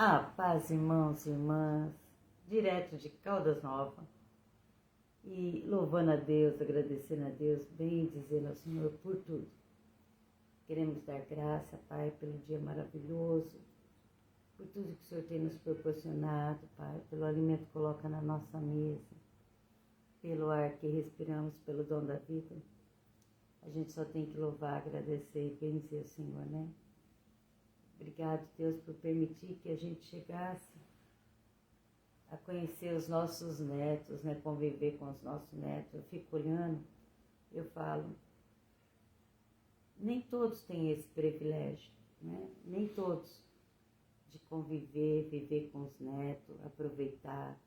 A paz, irmãos e irmãs, direto de Caldas Novas, e louvando a Deus, agradecendo a Deus, bem dizendo ao Senhor por tudo. Queremos dar graça, Pai, pelo dia maravilhoso, por tudo que o Senhor tem nos proporcionado, Pai, pelo alimento que coloca na nossa mesa, pelo ar que respiramos, pelo dom da vida. A gente só tem que louvar, agradecer e bendizer o Senhor, né? Obrigado, Deus, por permitir que a gente chegasse a conhecer os nossos netos, né? Conviver com os nossos netos. Eu fico olhando, eu falo, nem todos têm esse privilégio, né? Nem todos de conviver, viver com os netos, aproveitar,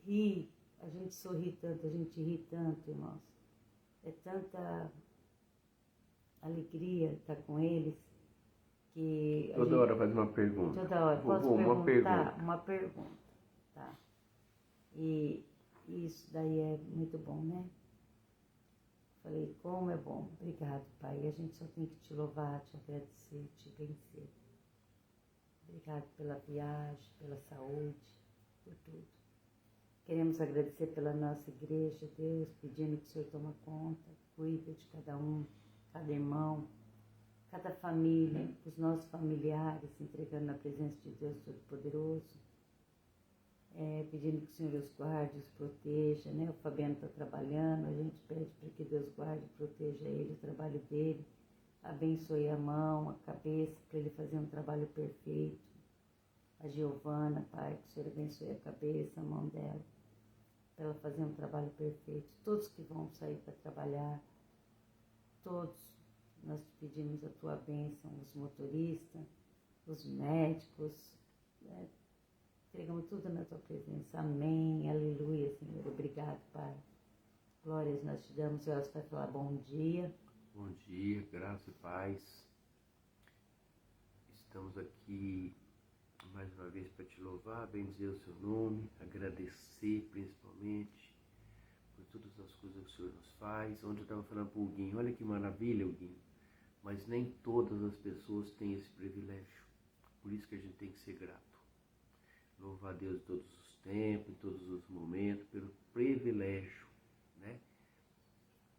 rir. A gente sorri tanto, a gente ri tanto, irmãos. É tanta alegria estar com eles. Que Toda hora faz uma pergunta. Toda hora. Posso perguntar? Uma pergunta. Tá. E isso daí é muito bom, né? Falei, como é bom. Obrigado, Pai. E a gente só tem que te louvar, te agradecer, te benzer. Obrigado pela viagem, pela saúde, por tudo. Queremos agradecer pela nossa igreja, Deus, pedindo que o Senhor tome conta, cuida de cada um, cada irmão, cada família, os nossos familiares, entregando na presença de Deus Todo-Poderoso, pedindo que o Senhor os guarde, os proteja, né? O Fabiano está trabalhando, a gente pede para que Deus guarde e proteja ele, o trabalho dele, abençoe a mão, a cabeça, para ele fazer um trabalho perfeito. A Giovana, Pai, que o Senhor abençoe a cabeça, a mão dela, para ela fazer um trabalho perfeito. Todos que vão sair para trabalhar, todos, nós te pedimos a tua bênção, os motoristas, os médicos, né? Entregamos tudo na tua presença. Amém, aleluia, Senhor. Obrigado, Pai. Glórias nós te damos. O Elcio vai falar bom dia. Bom dia, graça e paz. Estamos aqui mais uma vez para te louvar, bendizer o seu nome, agradecer principalmente por todas as coisas que o Senhor nos faz. Ontem eu estava falando para o Huguinho, olha que maravilha, Huguinho, mas nem todas as pessoas têm esse privilégio. Por isso que a gente tem que ser grato. Louvar a Deus em todos os tempos, em todos os momentos, pelo privilégio, né?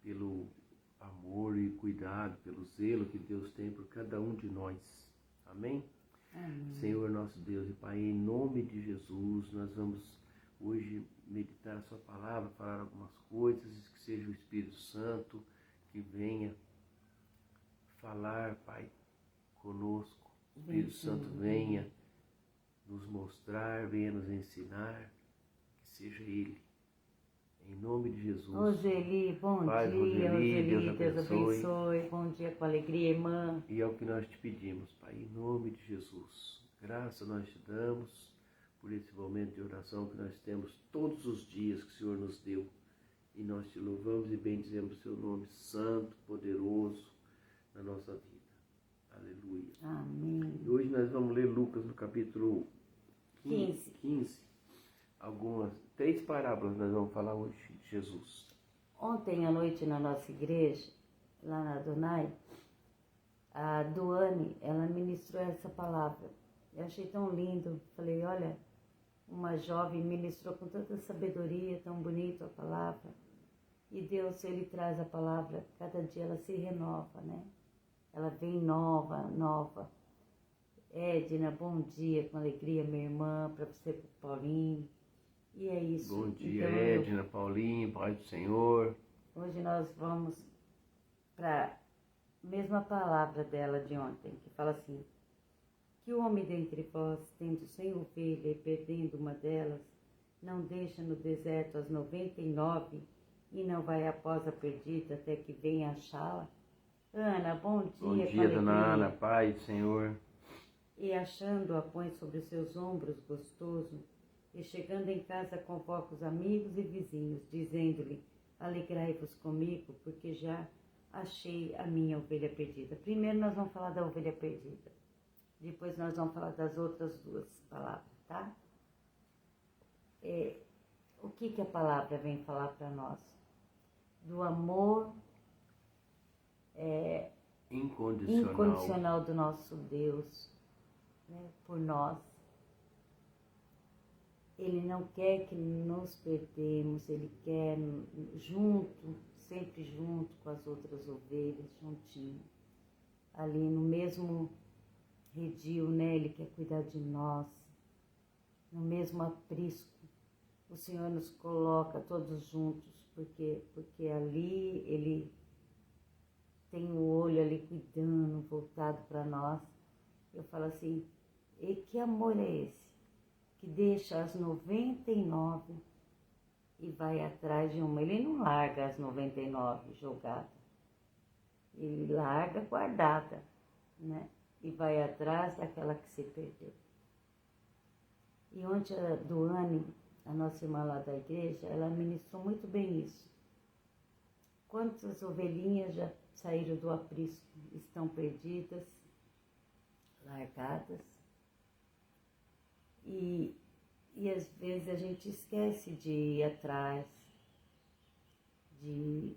Pelo amor e cuidado, pelo zelo que Deus tem por cada um de nós. Amém? Amém. Senhor nosso Deus e Pai, em nome de Jesus, nós vamos hoje meditar a sua palavra, falar algumas coisas, que seja o Espírito Santo que venha falar, Pai, conosco. O Espírito Santo venha nos mostrar, venha nos ensinar, que seja Ele. Em nome de Jesus. Roseli, bom Paz, dia. Roseli, Deus Deus abençoe. Bom dia com alegria, irmã. E é o que nós te pedimos, Pai, em nome de Jesus. Graça nós te damos por esse momento de oração que nós temos todos os dias que o Senhor nos deu. E nós te louvamos e bendizemos o seu nome santo, poderoso na nossa vida. Aleluia. Amém. E hoje nós vamos ler Lucas no capítulo 15. Três parábolas nós vamos falar hoje de Jesus. Ontem à noite na nossa igreja, lá na Adonai, a Duane, ela ministrou essa palavra. Eu achei tão lindo. Falei, olha, uma jovem ministrou com tanta sabedoria, tão bonito a palavra. E Deus, Ele traz a palavra, cada dia ela se renova, né? Ela vem nova. Edna, bom dia, com alegria, minha irmã, para você, para o Paulinho. E é isso. Bom dia, então, Edna, Paulinho, Pai do Senhor. Hoje nós vamos para a mesma palavra dela de ontem, que fala assim: que o homem dentre vós, tendo 100 ovelhas e perdendo uma delas, não deixa no deserto as 99 e não vai após a perdida até que venha achá-la? Ana, bom dia. Bom dia, dona Ana, Pai do Senhor. E achando-a, põe sobre os seus ombros gostoso, e chegando em casa convoca os amigos e vizinhos, dizendo-lhe: alegrai-vos comigo, porque já achei a minha ovelha perdida. Primeiro nós vamos falar da ovelha perdida. Depois nós vamos falar das outras duas palavras, tá? O que a palavra vem falar para nós? Do amor incondicional do nosso Deus, né, por nós. Ele não quer que nos perdemos, ele quer junto, sempre junto com as outras ovelhas, juntinho. Ali no mesmo redil, né, ele quer cuidar de nós, no mesmo aprisco. O Senhor nos coloca todos juntos, porque ali ele tem o olho ali cuidando, voltado para nós. Eu falo assim, e que amor é esse? Que deixa as 99 e vai atrás de uma. Ele não larga as 99 jogadas. Ele larga guardada, né? E vai atrás daquela que se perdeu. E ontem a Duane, a nossa irmã lá da igreja, ela ministrou muito bem isso. Quantas ovelhinhas já saíram do aprisco, estão perdidas, largadas. E às vezes a gente esquece de ir atrás, de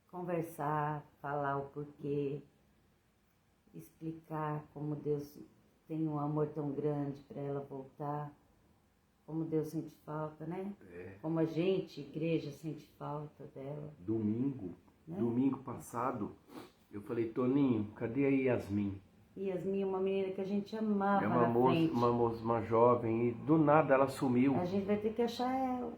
conversar, falar o porquê, explicar como Deus tem um amor tão grande para ela voltar, como Deus sente falta, né? Como a gente, igreja, sente falta dela. Domingo passado, eu falei, Toninho, cadê a Yasmin? Yasmin, uma menina que a gente amava uma jovem, e do nada ela sumiu. A gente vai ter que achar ela.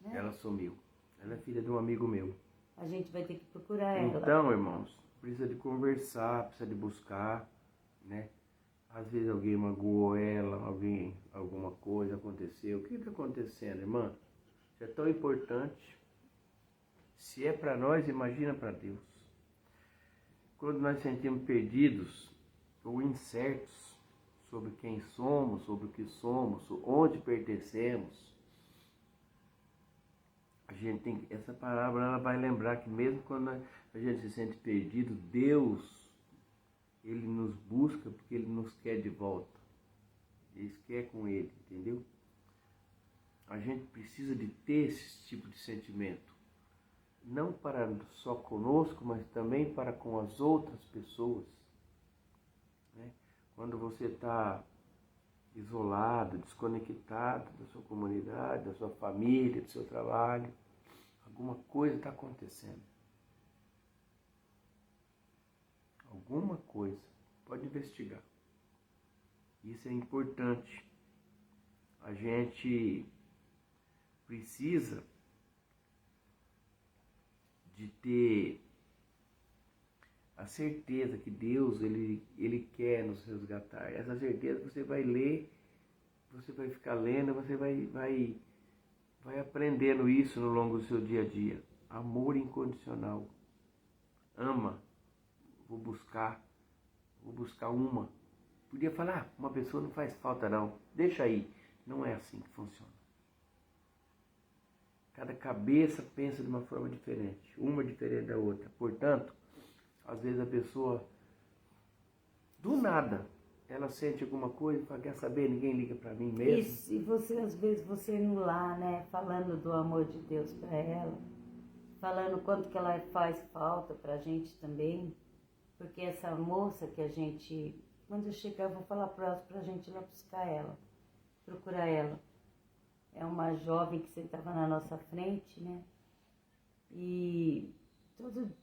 Né? Ela sumiu. Ela é filha de um amigo meu. A gente vai ter que procurar ela. Então, irmãos, precisa de conversar, precisa de buscar, né? Às vezes alguém magoou ela, alguma coisa aconteceu. O que está acontecendo, irmã? Isso é tão importante. Se é para nós, imagina para Deus. Quando nós sentimos perdidos ou incertos sobre quem somos, sobre o que somos, onde pertencemos, a gente tem essa parábola, ela vai lembrar que mesmo quando a gente se sente perdido, Deus, Ele nos busca porque Ele nos quer de volta. Ele quer com Ele, entendeu? A gente precisa de ter esse tipo de sentimento. Não para só conosco, mas também para com as outras pessoas. Né? Quando você está isolado, desconectado da sua comunidade, da sua família, do seu trabalho, alguma coisa está acontecendo. Alguma coisa. Pode investigar. Isso é importante. A gente precisa de ter a certeza que Deus ele quer nos resgatar. Essa certeza você vai ler, você vai ficar lendo, você vai aprendendo isso no longo do seu dia a dia. Amor incondicional. Ama. Vou buscar uma. Podia falar, uma pessoa não faz falta não. Deixa aí. Não é assim que funciona. Cada cabeça pensa de uma forma diferente. Uma diferente da outra. Portanto, às vezes a pessoa, do nada, ela sente alguma coisa e fala, quer saber, ninguém liga para mim mesmo. Isso, e você, às vezes, você indo lá, né, falando do amor de Deus para ela, falando o quanto que ela faz falta pra gente também, porque essa moça que a gente, quando eu chegar, eu vou falar pra gente ir lá buscar ela, procurar ela. É uma jovem que sentava na nossa frente, né, e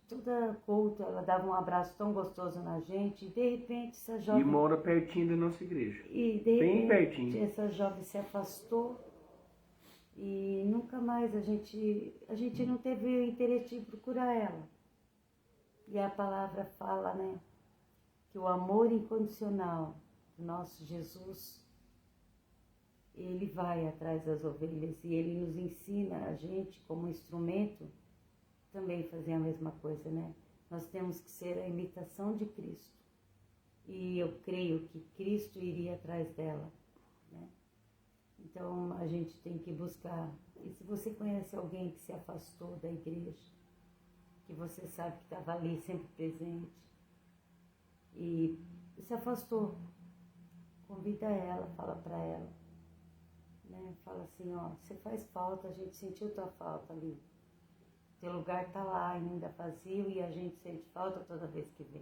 toda culto, ela dava um abraço tão gostoso na gente, e de repente essa jovem... E mora pertinho da nossa igreja. E de bem repente pertinho. Essa jovem se afastou e nunca mais a gente não teve o interesse de procurar ela. E a palavra fala, né, que o amor incondicional do nosso Jesus, ele vai atrás das ovelhas e ele nos ensina, a gente como instrumento, também fazer a mesma coisa, né? Nós temos que ser a imitação de Cristo. E eu creio que Cristo iria atrás dela, né? Então a gente tem que buscar. E se você conhece alguém que se afastou da igreja, que você sabe que estava ali sempre presente e se afastou, convida ela, fala para ela, né? Fala assim, ó, você faz falta, a gente sentiu tua falta ali. Teu lugar tá lá ainda vazio e a gente sente falta toda vez que vê.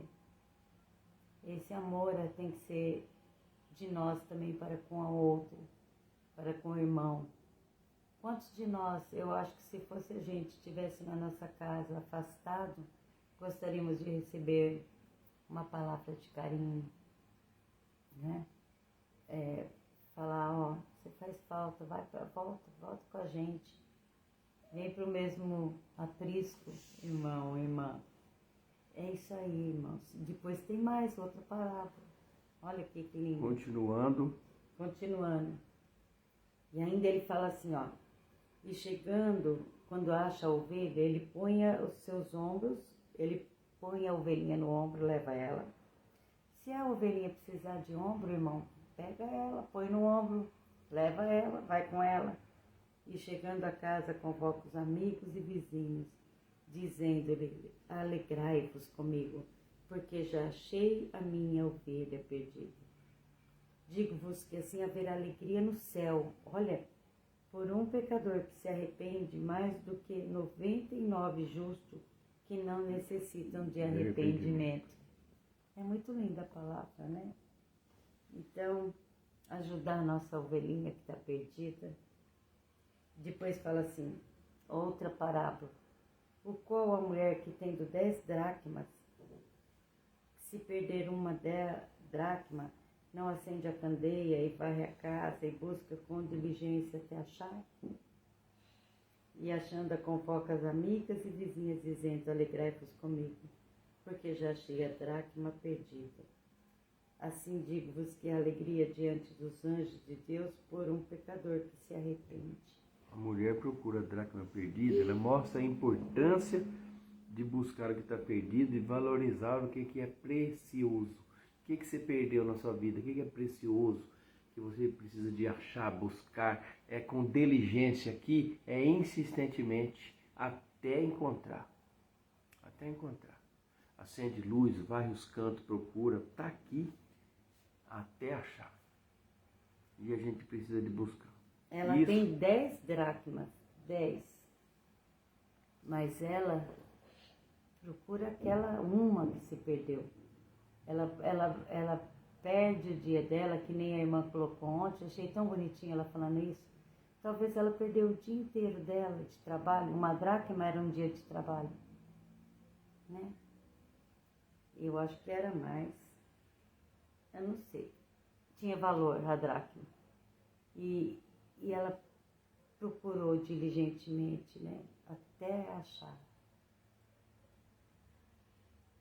Esse amor tem que ser de nós também para com a outra, para com o irmão. Quantos de nós, eu acho que se fosse a gente estivesse na nossa casa afastado, gostaríamos de receber uma palavra de carinho, né? Falar, ó, você faz falta, volta com a gente. Vem para o mesmo aprisco, irmão, irmã. É isso aí, irmãos. Depois tem mais outra palavra. Olha aqui que lindo. Continuando. E ainda ele fala assim, ó. E chegando, quando acha a ovelha, ele põe os seus ombros, ele põe a ovelhinha no ombro, leva ela. Se a ovelhinha precisar de ombro, irmão, pega ela, põe no ombro, leva ela, vai com ela. E chegando a casa, convoca os amigos e vizinhos, dizendo-lhe, alegrai-vos comigo, porque já achei a minha ovelha perdida. Digo-vos que assim haverá alegria no céu, olha, por um pecador que se arrepende, mais do que 99 justos que não necessitam de arrependimento. É muito linda a palavra, né? Então, ajudar a nossa ovelhinha que está perdida. Depois fala assim, outra parábola. O qual a mulher que tendo 10 dracmas, se perder uma dracma, não acende a candeia e varre a casa e busca com diligência até achar? E achando-a convoca as amigas e vizinhas, dizendo, alegrai-vos comigo, porque já achei a dracma perdida. Assim digo-vos que a alegria diante dos anjos de Deus por um pecador que se arrepende. A mulher procura a dracma perdida, ela mostra a importância de buscar o que está perdido e valorizar o que é precioso. O que você perdeu na sua vida, o que é precioso, que você precisa de achar, buscar, é com diligência aqui, é insistentemente, até encontrar. Até encontrar. Acende luz, varre os cantos, procura, está aqui, até achar. E a gente precisa de buscar. Ela tem 10 dracmas, 10. Mas ela procura aquela uma que se perdeu. Ela perde o dia dela, que nem a irmã colocou ontem. Achei tão bonitinho ela falando isso. Talvez ela perdeu o dia inteiro dela de trabalho. Uma dracma era um dia de trabalho, né? Eu acho que era mais. Eu não sei. Tinha valor a dracma. E ela procurou diligentemente, né? Até achar.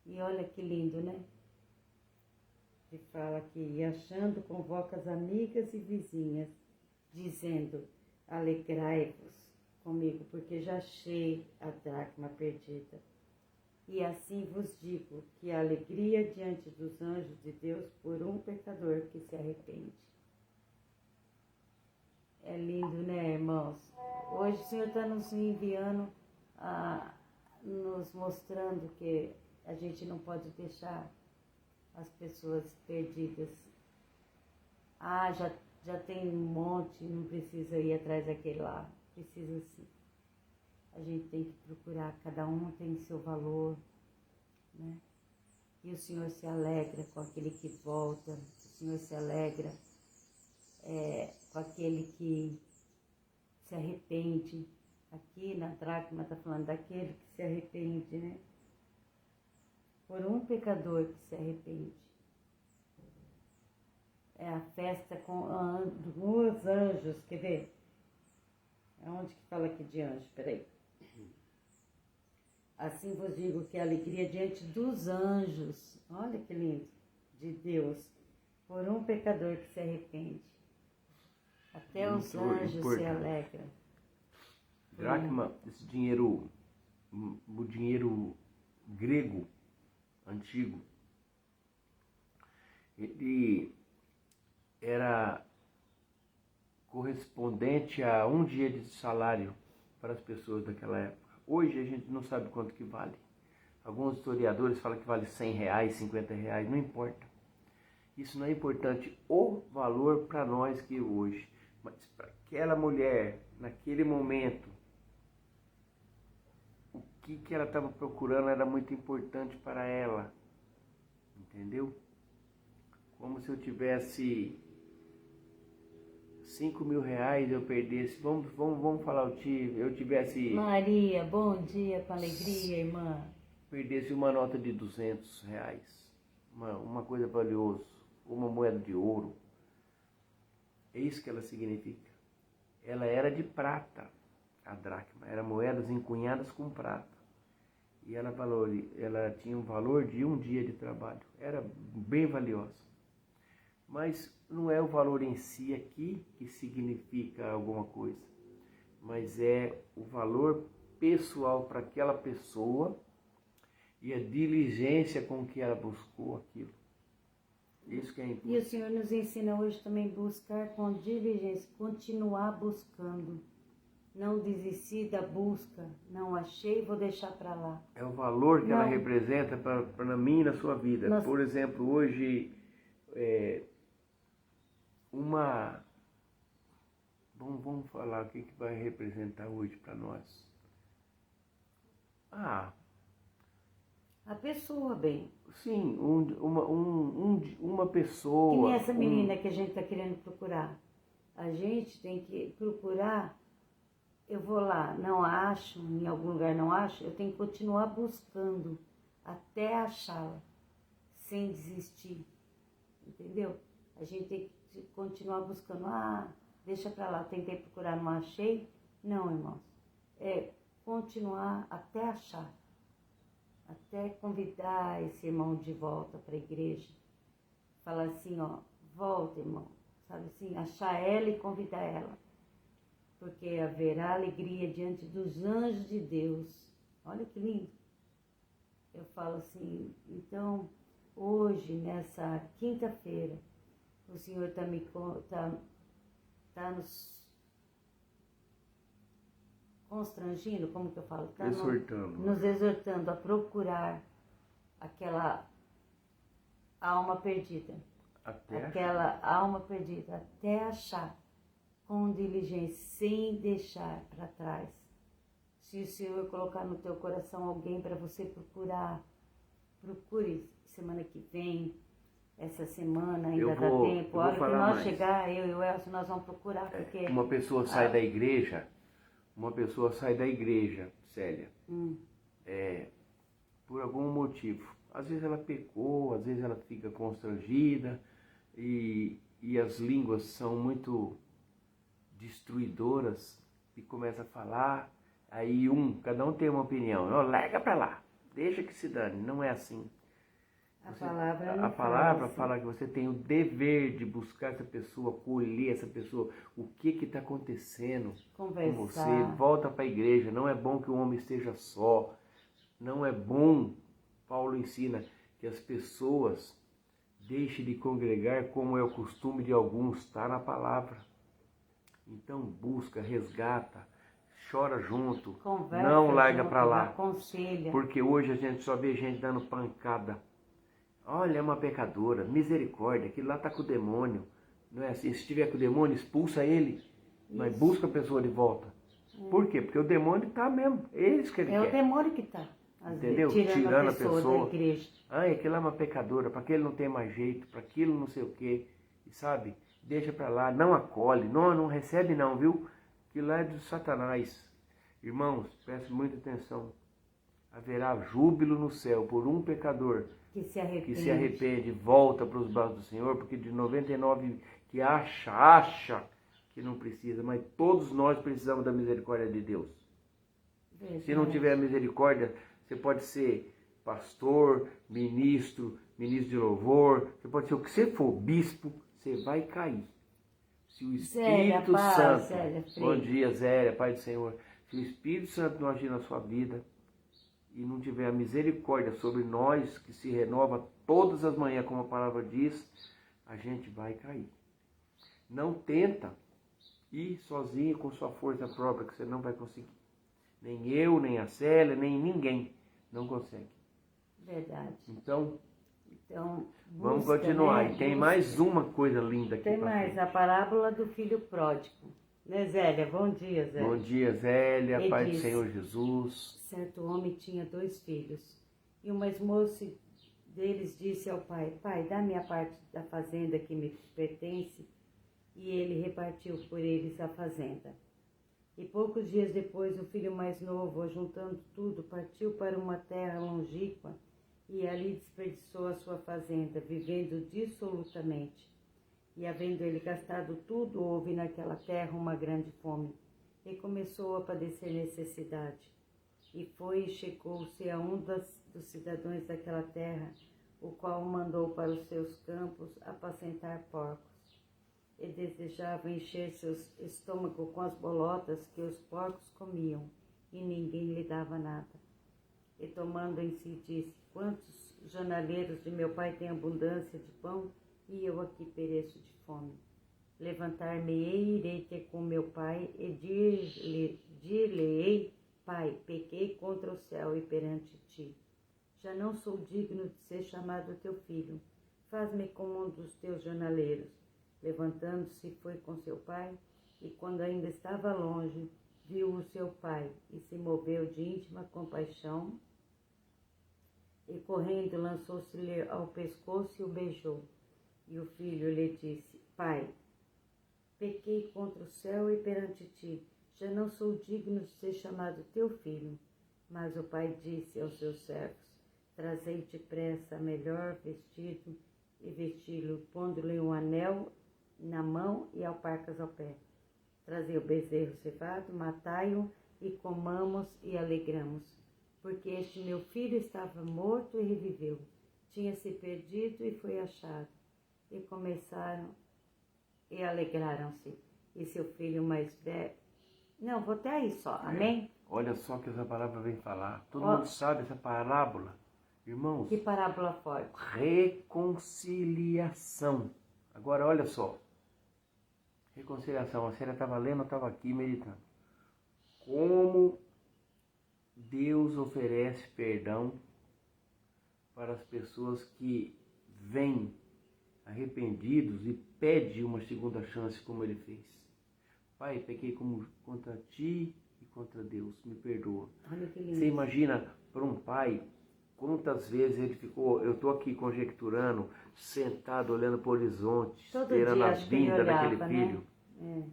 E olha que lindo, né? Ele fala que, e achando, convoca as amigas e vizinhas, dizendo, alegrai-vos comigo, porque já achei a dracma perdida. E assim vos digo que a alegria diante dos anjos de Deus por um pecador que se arrepende. É lindo, né, irmãos? Hoje o Senhor está nos enviando, nos mostrando que a gente não pode deixar as pessoas perdidas. Já tem um monte, não precisa ir atrás daquele lá. Precisa sim. A gente tem que procurar, cada um tem seu valor, né? E o Senhor se alegra com aquele que volta, o Senhor se alegra com aquele que se arrepende. Aqui na dracma está falando daquele que se arrepende, né? Por um pecador que se arrepende. É a festa com os anjos, quer ver? Onde que fala aqui de anjo? Peraí. Assim vos digo que a alegria diante dos anjos, olha que lindo, de Deus, por um pecador que se arrepende. Até os anjos se alegram. Dracma, esse dinheiro, o dinheiro grego antigo, ele era correspondente a um dia de salário para as pessoas daquela época. Hoje a gente não sabe quanto que vale. Alguns historiadores falam que vale R$100, R$50, não importa. Isso não é importante, o valor para nós que hoje. Mas para aquela mulher, naquele momento, o que ela estava procurando era muito importante para ela. Entendeu? como se eu tivesse 5 mil reais, eu perdesse, vamos falar, eu tivesse... Maria, bom dia, com alegria, irmã. Perdesse uma nota de 200 reais, uma coisa valiosa, uma moeda de ouro. É isso que ela significa. Ela era de prata, a dracma, eram moedas encunhadas com prata. E ela tinha um valor de um dia de trabalho, era bem valiosa. Mas não é o valor em si aqui que significa alguma coisa, mas é o valor pessoal para aquela pessoa e a diligência com que ela buscou aquilo. Isso que é importante. E o Senhor nos ensina hoje também a buscar com diligência, continuar buscando. Não desistir da busca, não achei, vou deixar para lá. É o valor que ela representa para mim e na sua vida. Por exemplo, hoje, vamos falar o que vai representar hoje para nós. A pessoa, bem. Sim, uma pessoa. Que nem essa menina que a gente está querendo procurar. A gente tem que procurar. Eu vou lá, não acho, em algum lugar não acho, eu tenho que continuar buscando até achá-la, sem desistir, entendeu? A gente tem que continuar buscando, deixa pra lá, tentei procurar, não achei. Não, irmãos, é continuar até achar, até convidar esse irmão de volta para a igreja, falar assim, volta, irmão, sabe assim, achar ela e convidar ela. Porque haverá alegria diante dos anjos de Deus. Olha que lindo. Eu falo assim, então, hoje, nessa quinta-feira, o Senhor está nos constrangindo, como que eu falo? Tá nos exortando a procurar aquela alma perdida. Alma perdida, até achar. Com diligência, sem deixar para trás. Se o Senhor colocar no teu coração alguém para você procurar, procure semana que vem, essa semana ainda dá tempo. A hora que nós chegar, eu e o Elcio, nós vamos procurar. Porque uma pessoa sai da igreja, Célia, por algum motivo. Às vezes ela pecou, às vezes ela fica constrangida e as línguas são muito destruidoras e começa a falar, aí cada um tem uma opinião, larga pra lá, deixa que se dane, não é assim. A palavra fala que você tem o dever de buscar essa pessoa, colher essa pessoa, o que está acontecendo Conversar. Com você, volta para a igreja, não é bom que o homem esteja só, não é bom, Paulo ensina, que as pessoas deixem de congregar como é o costume de alguns, está na palavra. Então busca, resgata, chora junto, conversa, não larga para lá. Aconselha. Porque hoje a gente só vê gente dando pancada. Olha, é uma pecadora, misericórdia, aquilo lá está com o demônio. Não é assim? Se tiver com o demônio, expulsa ele, mas busca a pessoa de volta. Por quê? Porque o demônio está mesmo, é isso que ele quer. É o demônio que está, entendeu? Tirando a pessoa da igreja. Aquilo lá é uma pecadora, para aquele não tem mais jeito, para aquilo não sei o quê, e sabe? Deixa para lá, não acolhe, não recebe não, viu? Que lá é de Satanás. Irmãos, preste muita atenção. Haverá júbilo no céu por um pecador que se arrepende, volta para os braços do Senhor, porque de 99 que acha que não precisa, mas todos nós precisamos da misericórdia de Deus. Verdade. Se não tiver misericórdia, você pode ser pastor, ministro de louvor, você pode ser o que você for, bispo, você vai cair. Se o Espírito Santo, bom dia Zélia, Pai do Senhor, se o Espírito Santo não agir na sua vida e não tiver a misericórdia sobre nós, que se renova todas as manhãs, como a palavra diz, a gente vai cair. Não tenta ir sozinho com sua força própria, que você não vai conseguir. Nem eu, nem a Célia, nem ninguém não consegue. Verdade. Então vamos busca, continuar. Né? E tem mais uma coisa linda aqui. Tem mais, frente. A parábola do filho pródigo. Né, Zélia? Bom dia, Zélia. Bom dia, Zélia. Pai do Senhor Jesus. Certo homem tinha 2 filhos. E o mais moço deles disse ao pai: Pai, dá-me a parte da fazenda que me pertence. E ele repartiu por eles a fazenda. E poucos dias depois, o filho mais novo, juntando tudo, partiu para uma terra longínqua e ali desperdiçou a sua fazenda, vivendo dissolutamente. E havendo ele gastado tudo, houve naquela terra uma grande fome, e começou a padecer necessidade. E foi e chegou-se a um dos cidadãos daquela terra, o qual o mandou para os seus campos apacentar porcos. E desejava encher seu estômago com as bolotas que os porcos comiam, e ninguém lhe dava nada. E tomando em si, disse: Quantos jornaleiros de meu pai têm abundância de pão, e eu aqui pereço de fome? Levantar-me-ei e irei ter com meu pai, e dir-lhe-ei: Pai, pequei contra o céu e perante ti. Já não sou digno de ser chamado teu filho. Faz-me como um dos teus jornaleiros. Levantando-se, foi com seu pai, e quando ainda estava longe, viu o seu pai, e se moveu de íntima compaixão, e correndo lançou-se-lhe ao pescoço e o beijou. E o filho lhe disse: Pai, pequei contra o céu e perante ti, já não sou digno de ser chamado teu filho. Mas o pai disse aos seus servos: Trazei depressa melhor vestido e vesti-lo, pondo-lhe um anel na mão e alparcas ao pé. Trazei o bezerro cevado, matai-o e comamos e alegramos, porque este meu filho estava morto e reviveu, tinha se perdido e foi achado. E começaram e alegraram-se. E seu filho mais velho... Não, vou até aí só, amém? Olha só que essa palavra vem falar. Todo mundo sabe essa parábola. Irmãos, Que parábola forte. reconciliação. Agora, olha só. Reconciliação. A Célia estava lendo, eu estava aqui meditando. Como Deus oferece perdão para as pessoas que vêm arrependidos e pedem uma segunda chance, como ele fez. Pai, pequei contra ti e contra Deus, me perdoa. Olha que lindo. Você imagina para um pai quantas vezes ele ficou, eu estou aqui conjecturando, sentado olhando para o horizonte, Todo esperando dia, a acho que ele vinda daquele olhava, filho. né?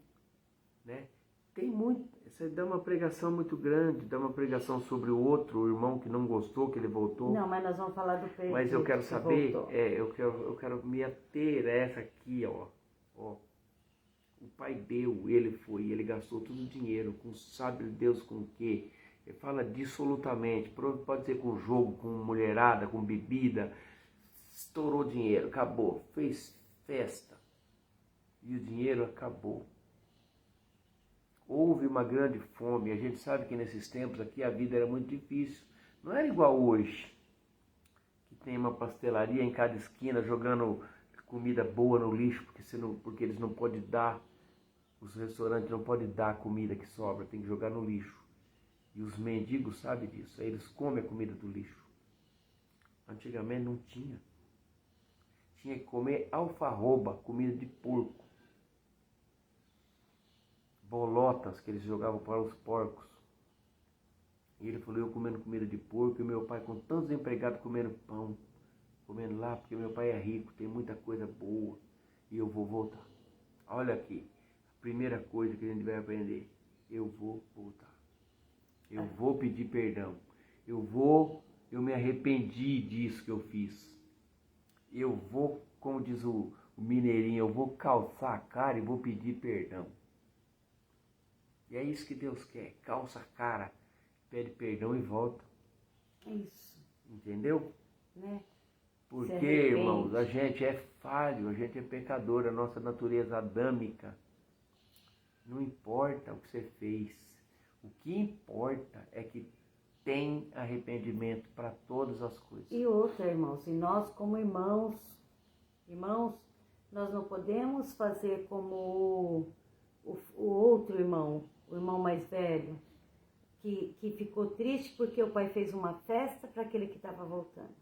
Né? Tem muito, você dá uma pregação muito grande, dá uma pregação sobre o outro, o irmão que não gostou, que ele voltou. Não, mas nós vamos falar do perdido. Mas eu quero que saber, voltou. eu quero me ater a essa aqui, ó. O pai deu, ele foi, ele gastou todo o dinheiro, com sabe Deus com o quê? Ele fala dissolutamente, pode ser com jogo, com mulherada, com bebida, estourou dinheiro, acabou, fez festa e o dinheiro acabou. Houve uma grande fome, a gente sabe que nesses tempos aqui a vida era muito difícil, não era igual hoje, que tem uma pastelaria em cada esquina jogando comida boa no lixo, porque eles não podem dar, os restaurantes não podem dar a comida que sobra, tem que jogar no lixo. E os mendigos sabem disso, aí eles comem a comida do lixo. Antigamente não tinha. Tinha que comer alfarroba, comida de porco. Bolotas que eles jogavam para os porcos. E ele falou, eu comendo comida de porco e meu pai com tantos empregados comendo pão. Comendo lá, porque meu pai é rico, tem muita coisa boa. E eu vou voltar. Olha aqui, a primeira coisa que a gente vai aprender. Eu vou voltar. Eu vou pedir perdão. Eu me arrependi disso que eu fiz. Eu vou, como diz o mineirinho, eu vou calçar a cara e vou pedir perdão. E é isso que Deus quer. Calça a cara, pede perdão e volta. É isso. Entendeu? Né? Porque, irmãos, a gente é falho, a gente é pecador, a nossa natureza adâmica. Não importa o que você fez. O que importa é que tem arrependimento para todas as coisas. E outra, irmãos, e nós como irmãos, nós não podemos fazer como o outro irmão, o irmão mais velho, que ficou triste porque o pai fez uma festa para aquele que estava voltando.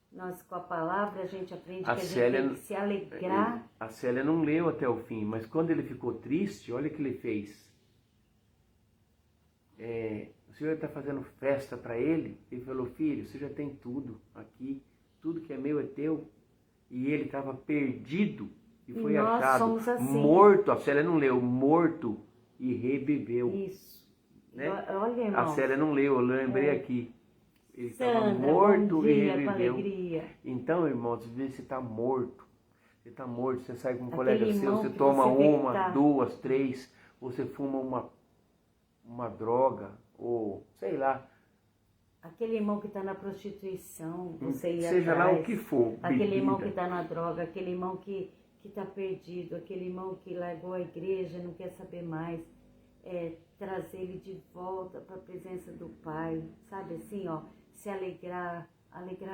Nós, com a palavra, a gente aprende que a gente tem que se alegrar. A Célia não leu até o fim, mas quando ele ficou triste, olha o que ele fez. O Senhor está fazendo festa para ele. Ele falou, filho, você já tem tudo aqui. tudo que é meu é teu. E ele estava perdido e foi nós achado somos assim. morto. A Célia não leu, morto e reviveu. Isso. Né? Olha, irmão. A Célia não leu, eu lembrei aqui. Ele estava Sandra, morto bom dia, e reviveu. com alegria. Então, irmãos, às vezes você está morto. Você está morto, você sai com um Aquele colega seu, irmão você que toma você vê que uma, tá- 2, 3, ou você fuma uma droga, ou sei lá, Aquele irmão que está na prostituição, você ir seja atrás. lá o que for, Aquele bebida. irmão que está na droga, aquele irmão que está perdido, aquele irmão que largou a igreja, não quer saber mais. Trazer ele de volta para a presença do Pai, sabe assim, ó, se alegrar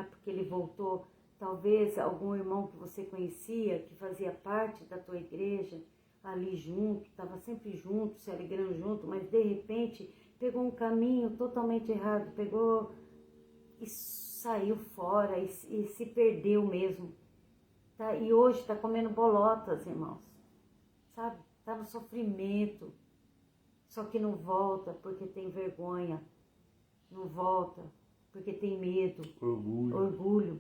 porque ele voltou. Talvez algum irmão que você conhecia, que fazia parte da tua igreja, ali junto, estava sempre junto, se alegrando junto, mas de repente pegou um caminho totalmente errado, pegou e saiu fora e se perdeu mesmo. Tá? E hoje está comendo bolotas, irmãos, sabe? Está no sofrimento, só que não volta porque tem vergonha, não volta porque tem medo, orgulho.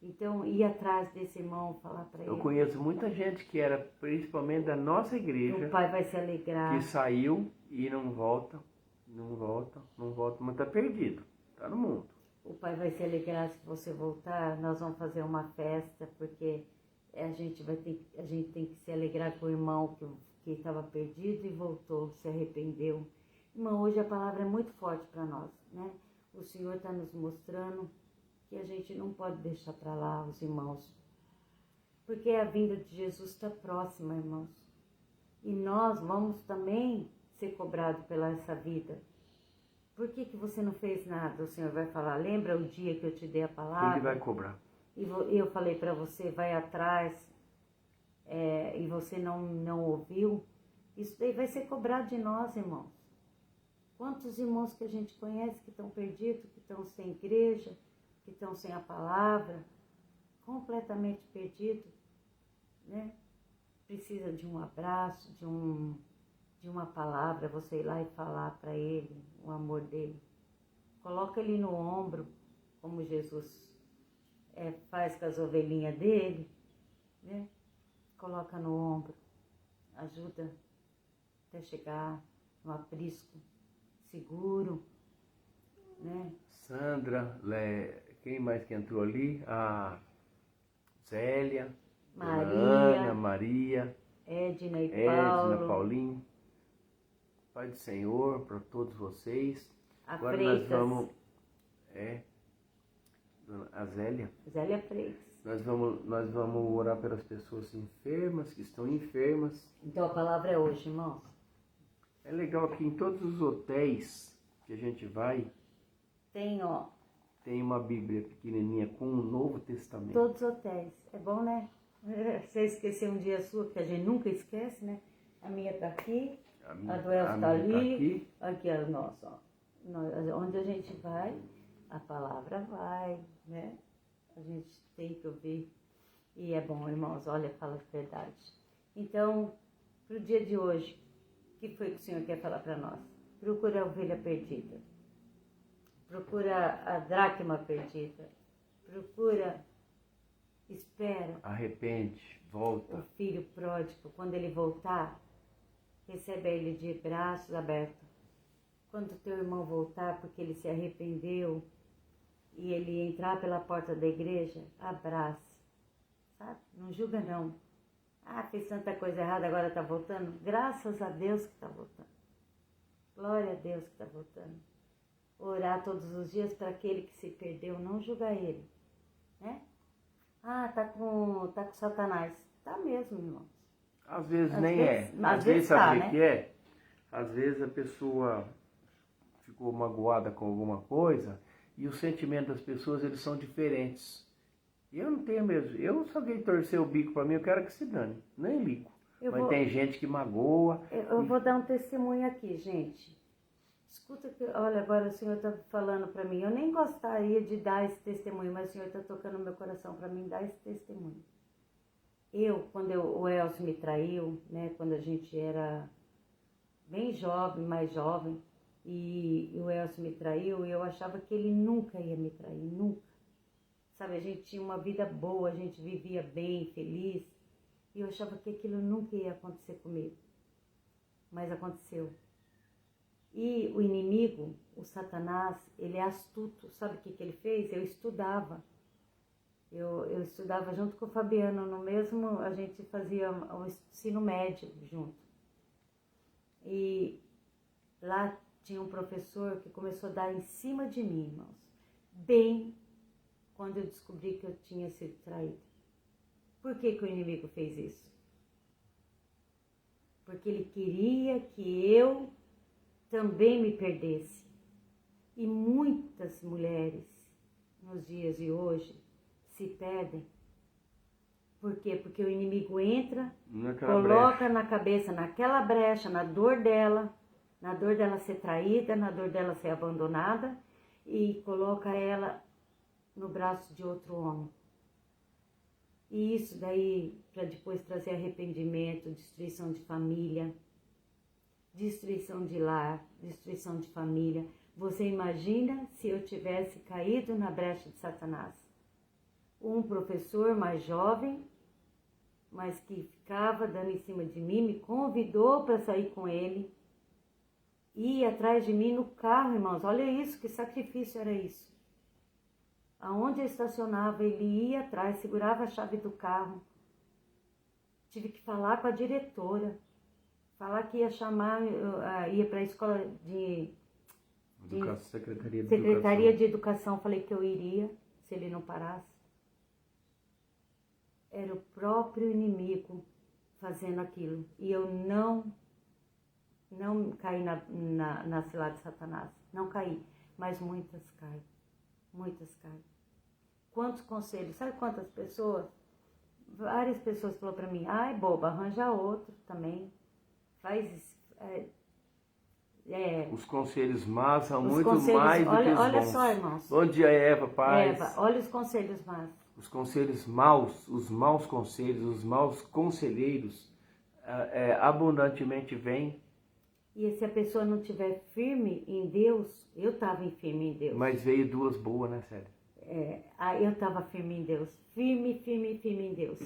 Então, ir atrás desse irmão, falar para ele. Eu conheço muita gente que era principalmente da nossa igreja, O Pai vai se alegrar. que saiu e não volta, mas está perdido, está no mundo. O Pai vai se alegrar se você voltar. Nós vamos fazer uma festa, porque a gente tem que se alegrar com o irmão que estava perdido e voltou, se arrependeu. Irmão, hoje a palavra é muito forte para nós, né? O Senhor está nos mostrando que a gente não pode deixar para lá os irmãos, porque a vinda de Jesus está próxima, irmãos. E nós vamos também ser cobrados pela essa vida. Por que você não fez nada? O Senhor vai falar, lembra o dia que eu te dei a palavra? Ele vai cobrar. E eu falei para você, vai atrás, e você não ouviu. Isso daí vai ser cobrado de nós, irmãos. Quantos irmãos que a gente conhece que estão perdidos, que estão sem igreja, que estão sem a palavra, completamente perdidos, né? Precisa de um abraço, de uma palavra, você ir lá e falar para ele o amor dele. Coloca ele no ombro, como Jesus faz com as ovelhinhas dele, né? Coloca no ombro, ajuda até chegar no aprisco seguro, né? Sandra, quem mais que entrou ali? A Zélia, Maria, Ana, Maria, Edna e Edna, Paulo, Paulinho. Pai do Senhor para todos vocês. a Agora Freitas, nós vamos... a Zélia. Zélia Freitas. Nós vamos orar pelas pessoas enfermas, que estão enfermas. Então a palavra é hoje, irmãos. É legal que em todos os hotéis que a gente vai, Tem, tem uma Bíblia pequenininha com o Novo Testamento. todos os hotéis. É bom, né? Você esqueceu um dia a sua, que a gente nunca esquece, né? A minha tá aqui, a do Elcio tá ali, aqui a nossa, ó. Onde a gente vai, a palavra vai, né? A gente tem que ouvir. E é bom, irmãos, olha, fala de verdade. Então, pro dia de hoje, o que foi que o Senhor quer falar para nós? Procura a ovelha perdida. Procura a dracma perdida. Procura, espera. Arrepende, O volta. filho pródigo, quando ele voltar, recebe ele de braços abertos. Quando teu irmão voltar, porque ele se arrependeu, e ele entrar pela porta da igreja, abrace, sabe? Não julga não. Fez tanta coisa errada, agora está voltando. Graças a Deus que está voltando. Glória a Deus que está voltando. Orar todos os dias para aquele que se perdeu, não julgar ele, né? Tá com Satanás. Tá mesmo, irmãos. Às vezes Às nem vezes- é. às vezes sabe tá, o né? que é? Às vezes a pessoa ficou magoada com alguma coisa e os sentimentos das pessoas, eles são diferentes. E eu não tenho mesmo. Se alguém torcer o bico para mim, eu quero que se dane. Nem ligo. Mas tem gente que magoa. Eu vou dar um testemunho aqui, gente. Escuta, olha, agora o Senhor está falando para mim. Eu nem gostaria de dar esse testemunho, mas o Senhor está tocando no meu coração para mim dar esse testemunho. Quando o Elcio me traiu, né, quando a gente era bem jovem, mais jovem, e o Elcio me traiu, eu achava que ele nunca ia me trair, nunca. Sabe, a gente tinha uma vida boa, a gente vivia bem, feliz. E eu achava que aquilo nunca ia acontecer comigo. Mas aconteceu. E o inimigo, o Satanás, ele é astuto. Sabe o que ele fez? Eu estudava. Eu estudava junto com o Fabiano, no mesmo, a gente fazia o ensino médio junto. E lá tinha um professor que começou a dar em cima de mim, irmãos. Bem quando eu descobri que eu tinha sido traída. Por que o inimigo fez isso? Porque ele queria que eu também me perdesse. E muitas mulheres, nos dias de hoje, se perdem. Por quê? Porque o inimigo entra, coloca na cabeça, naquela brecha, na dor dela ser traída, na dor dela ser abandonada, e coloca ela no braço de outro homem. E isso daí, para depois trazer arrependimento, destruição de família, destruição de lar, destruição de família. Você imagina se eu tivesse caído na brecha de Satanás? Um professor mais jovem, mas que ficava dando em cima de mim, me convidou para sair com ele, ia atrás de mim no carro, irmãos. Olha isso, que sacrifício era isso. Aonde eu estacionava, ele ia atrás, segurava a chave do carro. Tive que falar com a diretora, falar que ia chamar, ia para a escola de Secretaria de Educação. Falei que eu iria, se ele não parasse. Era o próprio inimigo fazendo aquilo. E eu não caí na cilada de Satanás. Não caí, mas muitas caem. Muitas caem. Quantos conselhos? Sabe quantas pessoas? Várias pessoas falaram para mim: ai, boba, arranja outro também. Faz isso. Os conselhos más são muito mais do que os bons. Olha só, irmãos. Bom dia, Eva, paz. Eva, olha os conselhos más. Os conselhos maus, os maus conselhos, os maus conselheiros, abundantemente vêm. E se a pessoa não estiver firme em Deus, eu estava firme em Deus. Mas veio duas boas, né, Célia? Eu estava firme em Deus. Firme em Deus.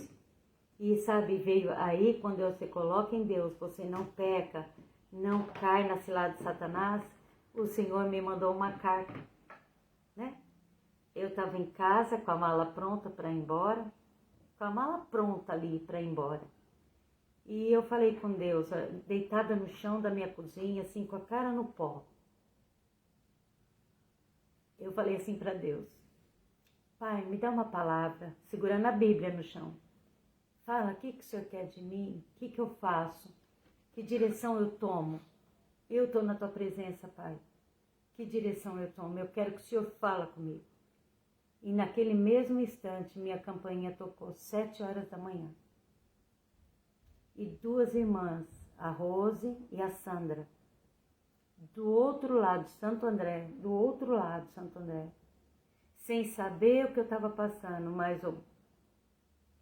E sabe, veio aí, quando você coloca em Deus, você não peca, não cai na cilada de Satanás, o Senhor me mandou uma carta, né? Eu estava em casa com a mala pronta para ir embora, com a mala pronta ali para ir embora. E eu falei com Deus, deitada no chão da minha cozinha, assim, com a cara no pó. Eu falei assim para Deus: Pai, me dá uma palavra, segurando a Bíblia no chão. Fala, o que o Senhor quer de mim? O que eu faço? Que direção eu tomo? Eu estou na tua presença, Pai. Que direção eu tomo? Eu quero que o Senhor fala comigo. E naquele mesmo instante, minha campainha tocou 7 horas da manhã. E duas irmãs, a Rose e a Sandra, do outro lado de Santo André, sem saber o que eu estava passando, mas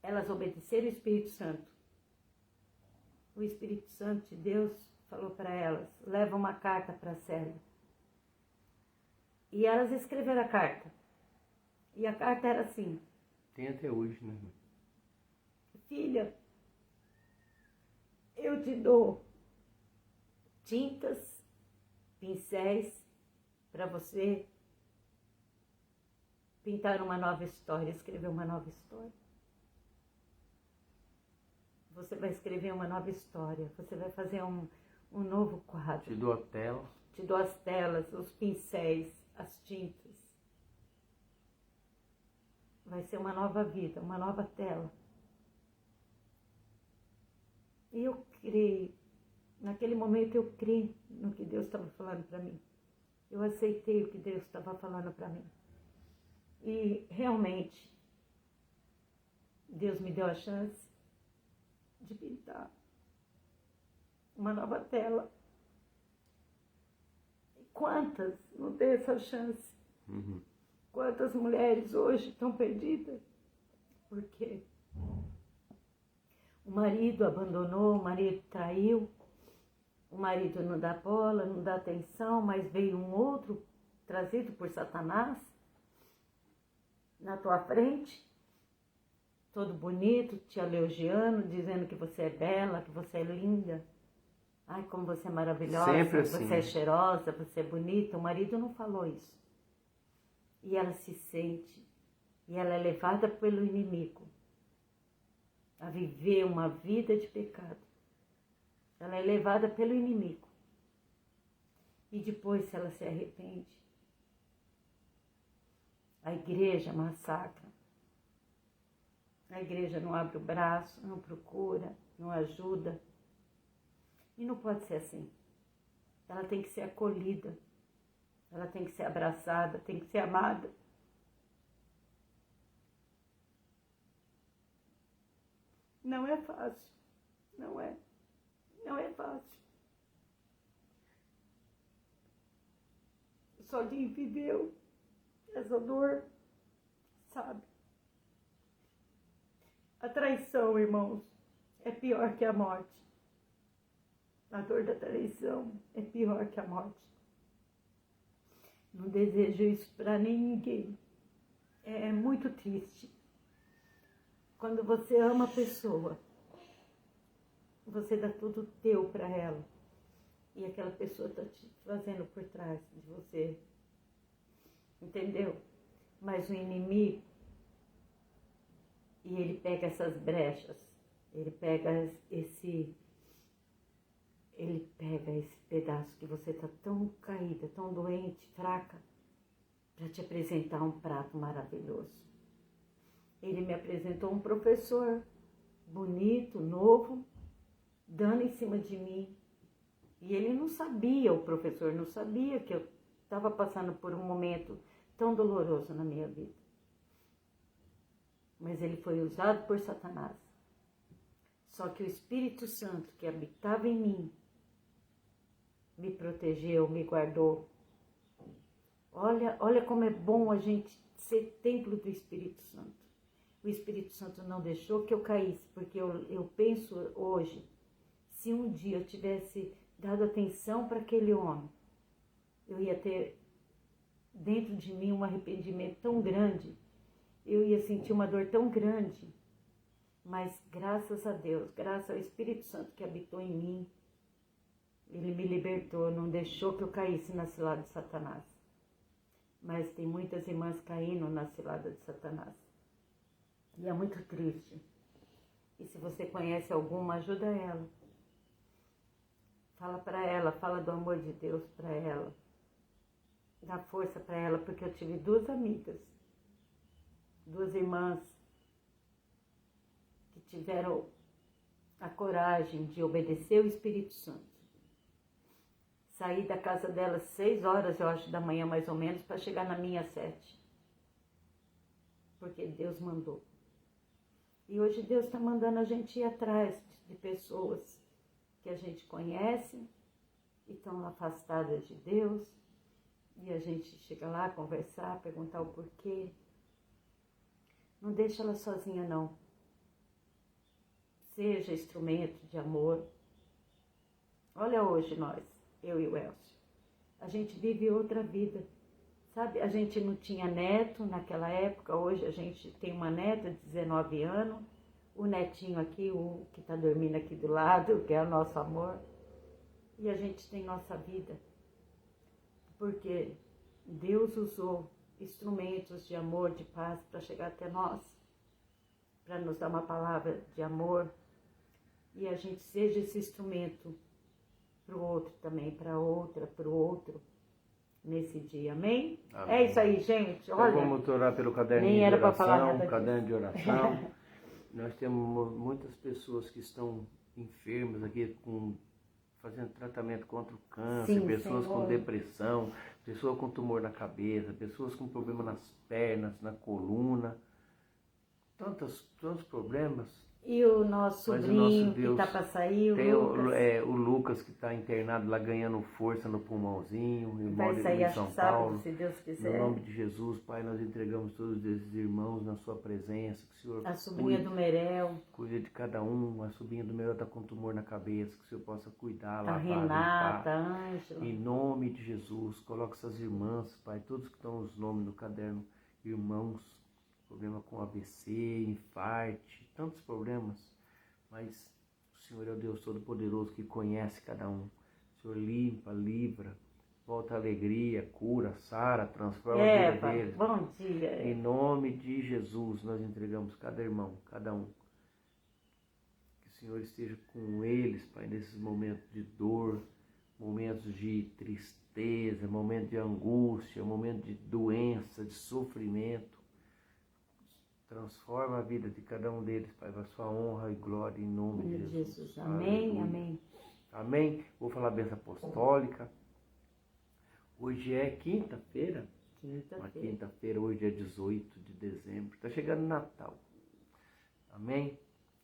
elas obedeceram o Espírito Santo. O Espírito Santo de Deus falou para elas: leva uma carta para a Célia. E elas escreveram a carta. E a carta era assim: tem até hoje, né? Filha, eu te dou tintas, pincéis, para você pintar uma nova história, escrever uma nova história. Você vai escrever uma nova história, você vai fazer um novo quadro. Te dou a tela. Te dou as telas, os pincéis, as tintas. Vai ser uma nova vida, uma nova tela. E eu creio, naquele momento eu criei no que Deus estava falando para mim. Eu aceitei o que Deus estava falando para mim. E realmente, Deus me deu a chance de pintar uma nova tela. E quantas não têm essa chance? Uhum. Quantas mulheres hoje estão perdidas? Porque o marido abandonou, o marido traiu, o marido não dá bola, não dá atenção, mas veio um outro trazido por Satanás na tua frente, todo bonito, te elogiando, dizendo que você é bela, que você é linda. Ai, como você é maravilhosa, Sempre assim. você é cheirosa, você é bonita. O marido não falou isso. E ela se sente, e ela é levada pelo inimigo a viver uma vida de pecado. Ela é levada pelo inimigo. E depois, se ela se arrepende, a igreja massacra. A igreja não abre o braço, não procura, não ajuda. E não pode ser assim. Ela tem que ser acolhida. Ela tem que ser abraçada, tem que ser amada. Não é fácil. Não é. Não é fácil. Só quem viveu essa dor sabe. A traição, irmãos, é pior que a morte. A dor da traição é pior que a morte. Não desejo isso para ninguém. É muito triste. Quando você ama a pessoa, você dá tudo teu para ela. E aquela pessoa está te fazendo por trás de você. Entendeu? Mas o inimigo, e ele pega essas brechas, ele pega esse pedaço que você está tão caída, tão doente, fraca, para te apresentar um prato maravilhoso. Ele me apresentou um professor bonito, novo, dando em cima de mim. E ele não sabia, o professor não sabia que eu estava passando por um momento tão doloroso na minha vida. Mas ele foi usado por Satanás. Só que o Espírito Santo que habitava em mim me protegeu, me guardou. Olha como é bom a gente ser templo do Espírito Santo. O Espírito Santo não deixou que eu caísse, porque eu penso hoje, se um dia eu tivesse dado atenção para aquele homem, eu ia ter dentro de mim um arrependimento tão grande, eu ia sentir uma dor tão grande, mas graças a Deus, graças ao Espírito Santo que habitou em mim, ele me libertou, não deixou que eu caísse na cilada de Satanás. Mas tem muitas irmãs caindo na cilada de Satanás. E é muito triste. E se você conhece alguma, ajuda ela. Fala para ela, fala do amor de Deus para ela. Dá força para ela, porque eu tive duas amigas, duas irmãs que tiveram a coragem de obedecer o Espírito Santo. Saí da casa delas 6 horas, eu acho, da manhã mais ou menos, para chegar na minha 7. Porque Deus mandou. E hoje Deus está mandando a gente ir atrás de pessoas que a gente conhece e estão afastadas de Deus. E a gente chega lá, conversar, perguntar o porquê. Não deixa ela sozinha, não. Seja instrumento de amor. Olha hoje nós, eu e o Elcio. A gente vive outra vida. Sabe, a gente não tinha neto naquela época, hoje a gente tem uma neta de 19 anos, o netinho aqui, o que está dormindo aqui do lado, que é o nosso amor, e a gente tem nossa vida, porque Deus usou instrumentos de amor, de paz, para chegar até nós, para nos dar uma palavra de amor, e a gente seja esse instrumento para o outro também, para outra, para o outro, nesse dia, amém? Amém. É isso aí, gente. Olha, Então vamos orar pelo caderninho nem era de para falar oração, nada caderno de oração. Nós temos muitas pessoas que estão enfermas aqui, fazendo tratamento contra o câncer, Sim, pessoas com Senhor. depressão, pessoas com tumor na cabeça, pessoas com problema nas pernas, na coluna, tantos problemas. E o nosso Mas o sobrinho nosso que Deus tá para sair, o Tem Lucas, o Lucas que está internado lá ganhando força no pulmãozinho, e vai mora sair em acho São que sábado, Paulo. se Deus No quiser. nome de Jesus, Pai, nós entregamos todos esses irmãos na sua presença, que o Senhor A sobrinha do Merel, cuide de cada um. A sobrinha do meu está com tumor na cabeça, que o Senhor possa cuidar, a lavar, Renata, a limpar. Ângela. Em nome de Jesus, coloque essas irmãs, Pai, todos que estão os nomes no caderno, irmãos, problema com AVC, infarte, tantos problemas, mas o Senhor é o Deus Todo-Poderoso que conhece cada um. O Senhor limpa, livra, volta a alegria, cura, sara, transforma a vida deles. Bom dia. Em nome de Jesus, nós entregamos cada irmão, cada um. Que o Senhor esteja com eles, Pai, nesses momentos de dor, momentos de tristeza, momentos de angústia, momentos de doença, de sofrimento. Transforma a vida de cada um deles, Pai, para a sua honra e glória, em nome de Jesus. Amém, Aleluia. amém. Amém. Vou falar a bênção apostólica. Hoje é quinta-feira. Uma quinta-feira, hoje é 18 de dezembro. Está chegando o Natal. Amém?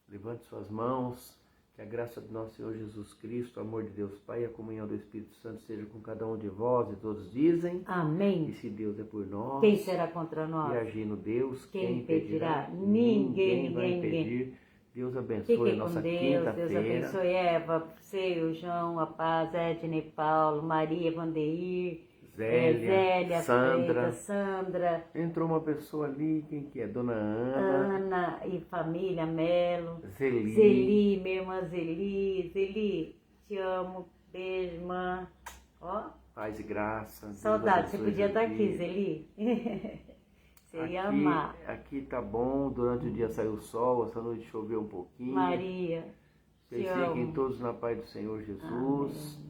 Levante suas mãos. Que a graça do nosso Senhor Jesus Cristo, o amor de Deus Pai e a comunhão do Espírito Santo seja com cada um de vós. E todos dizem: amém. E se Deus é por nós, quem será contra nós? E agindo Deus, quem impedirá? Ninguém vai impedir. Deus abençoe a nossa quinta-feira. Deus abençoe Eva, você, o João, a Paz, Edne, Paulo, Maria, Vandeir, Zélia, Sandra. Sandra. Entrou uma pessoa ali, quem que é? Dona Ana. Ana e família, Melo. Zeli, minha irmã Zeli. Zeli, te amo, beijo, irmã. Ó. Paz e graça. Saudade, você podia estar aqui, Zeli. Você ia amar. Aqui tá bom, durante o dia saiu o sol, essa noite choveu um pouquinho. Maria, Fiquem todos na paz do Senhor Jesus.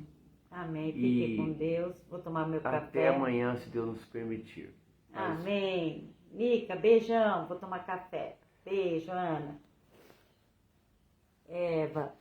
Amém. Fique com Deus. Vou tomar meu café. Até amanhã, se Deus nos permitir. Amém. Mica, beijão. Vou tomar café. Beijo, Ana. Eva.